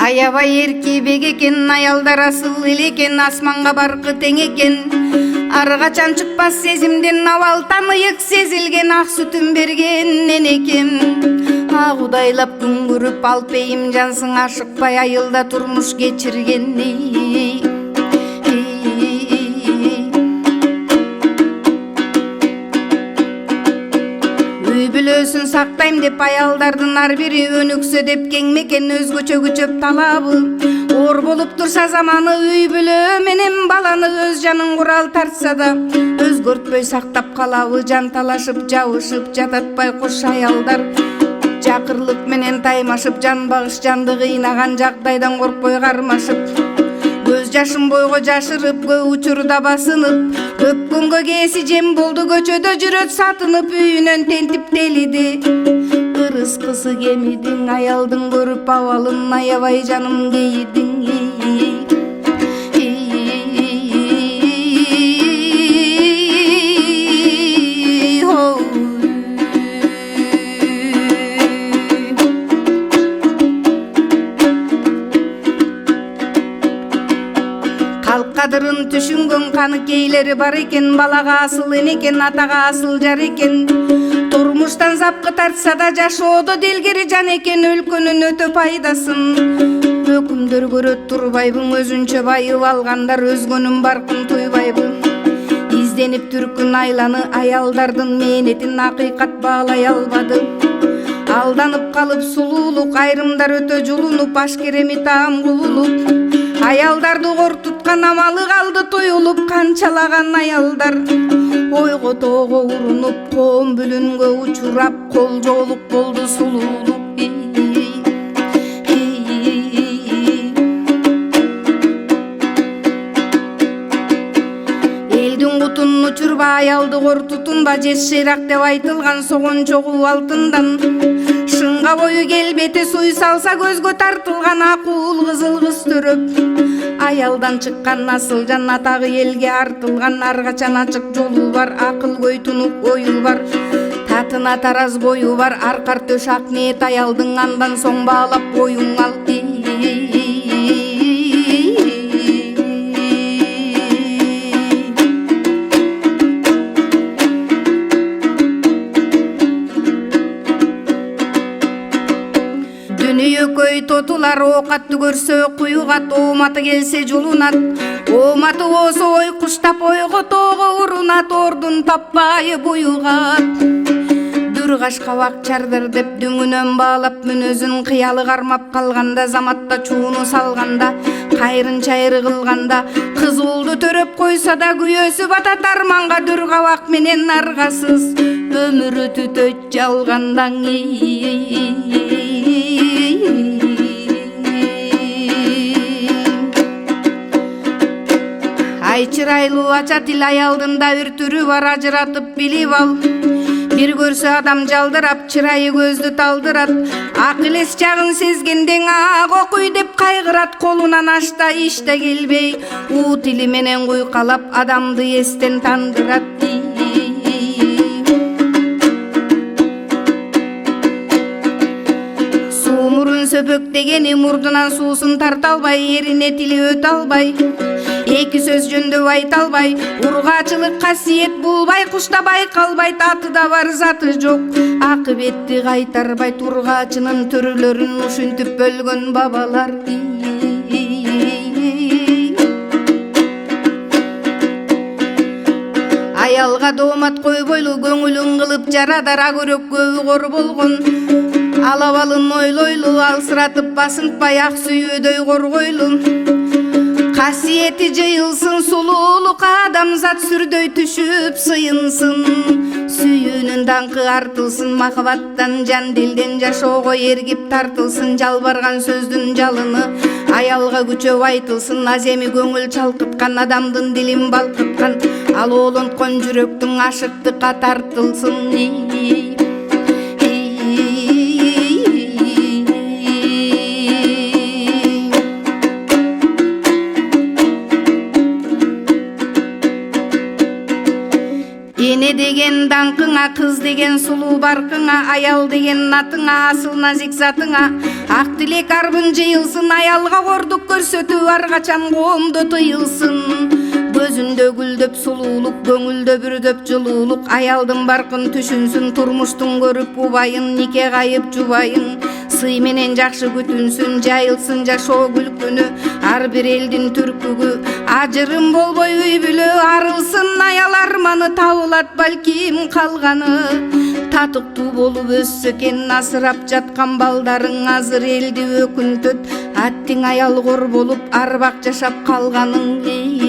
Аябай эркебек экен, аялдар асыл эл экен, асманга баркы тең экен. Ары качан чыкпас сезимден абал таныйык сезилген, ак сүтүн берген энекем. Кудайлап күн көрүп алпейим жансың, ашыкпай айылда турмуш кечирген. Үй бүлөсүн сактайм деп аялдардын ар бири өнүксө деп кең мекен өзгөчө күчөп талабы. Оор болуп турса заманы, үй бүлө менен баланы өз жанын курал тартса да өзгөртпөй сактап калабы. Жанталашып жабышып жататпай куш аялдар, жакырлык менен таймашып, жан багыш жанды кыйнаган жагдайдан коркпой кармашып. Көз жашын бойго жашырып, көп учурда басынып, өпкөнгө кээси жем болду, көчөдө жүрөт сатынып, үйүнөн тентип телиди. Ырыскысы кемидиң, аялдын көрүп абалын, аябай жаным кейидиң. Кадырын түшүнгөн каныкейлери бар экен, балага асыл энекен, атага асыл жар экен. Турмуштан запкы тартса да жашоодо делгери жан экен, өлкөнүн өтө пайдасын өкүмдөр көрөт турбайбың, өзүнчө байып алгандар өзгөнүн баркын туйбайбы. Изденип түркүн айланы, аялдардын мээнетин акыйкат баалай албады. Алданып калып сулуулук, айрымдар өтө жулунуп, ашкереми таам кулулуп. Аялдарды кор туткан амалы калды туюлуп, канчалаган аялдар ойго тоого урунуп, коом бүлүнгө учурап, кол жоолук болду сулуулук. Элдин кутун учурба, аялды кор тутунба, жеш шыйрак деп айтылган согон чогуу алтындан. Шынга бою келбети суй салса көзгө тартылган, акул кызыл кыз төрөп. Аялдан чыккан асыл жан, атагы элге артылган. Ар качан ачык жолу бар, акыл көйтүнүк ою бар, татына тараз бою бар. Аркар төш ак ниет аялдың, андан соң баалап боюң ал. Дүнүйөкөй тотулар, оокатты көрсө куюгат, ооматы келсе жулунат. Ооматы болсо ой куштап, ойго тоого урунат, ордун таппай буюгат. Дүргаш кабак чардыр деп дүңүнөн баалап, мүнөзүн кыялы кармап калганда, заматта чууну салганда, кайрын чайры кылганда, кыз уулду төрөп койсо да күйөөсү батат арманга. Дүргабак менен аргасыз өмүрү түтөйт жалгандан. Ай чырайлуу ача тил, аялдын да бир түрү бар, ажыратып билип ал. Бир көрсө адам жалдырап, чырайы көздү талдырат. Ак элес жагын сезгенден ак окуй деп кайгырат. Колунан ашта иште келбей, уу тили менен куйкалап, адамды эстен тандырат. Суумурун сөпөктегени, мурдунан суусун тарта албай, эрине тили өтө албай, эки сөз жөндөп айта албай. Ургаачылык касиет булбай, кушта байкалбай, аты да бар заты жок, акыбетти кайтарбай. Ургаачынын төрөлөрүн ушинтип бөлгөн бабалар. Аялга доомат койбойлу, көңүлүн кылып жарадар, агөрөк көбү кор болгон. Алабалын ойлойлу, алсыратып басынтпай, ак сүйүүдөй коргойлу. Касиети жыйылсын, сулуулук адамзат сүрдөй түшүп сыйынсын. Сүйүүнүн даңкы артылсын, махабаттан жан дилден жашоого эргип тартылсын. Жалбарган сөздүн жалыны аялга күчөп айтылсын. Аземи көңүл чалкыткан, адамдын дилин балкыткан, ал оолонткон жүрөктүн ашыктыкка тартылсын. Эне деген даңкыңа кыз деген сулуу баркыңа, аял деген атыңа, асыл назик затыңа ак тилек арбын жыйылсын, аялга кордук көрсөтүү ар качан коомдо тыйылсын. Көзүндө гүлдөп сулуулук, көңүлдө бүрдөп жылуулук, аялдын баркын түшүнсүн, турмуштун көрүп убайын, нике кайып жубайын, сый менен жакшы күтүнсүн, жайылсын жашоо күлкүнү, ар бир элдин түркүгү, ажырым болбой үй бүлө арылсын, аял арманы табылат балким калганы. Татыктуу болуп өссө экен, асырап жаткан балдарың, азыр элди өкүнтөт, аттиң аял кор болуп арбак жашап калганың.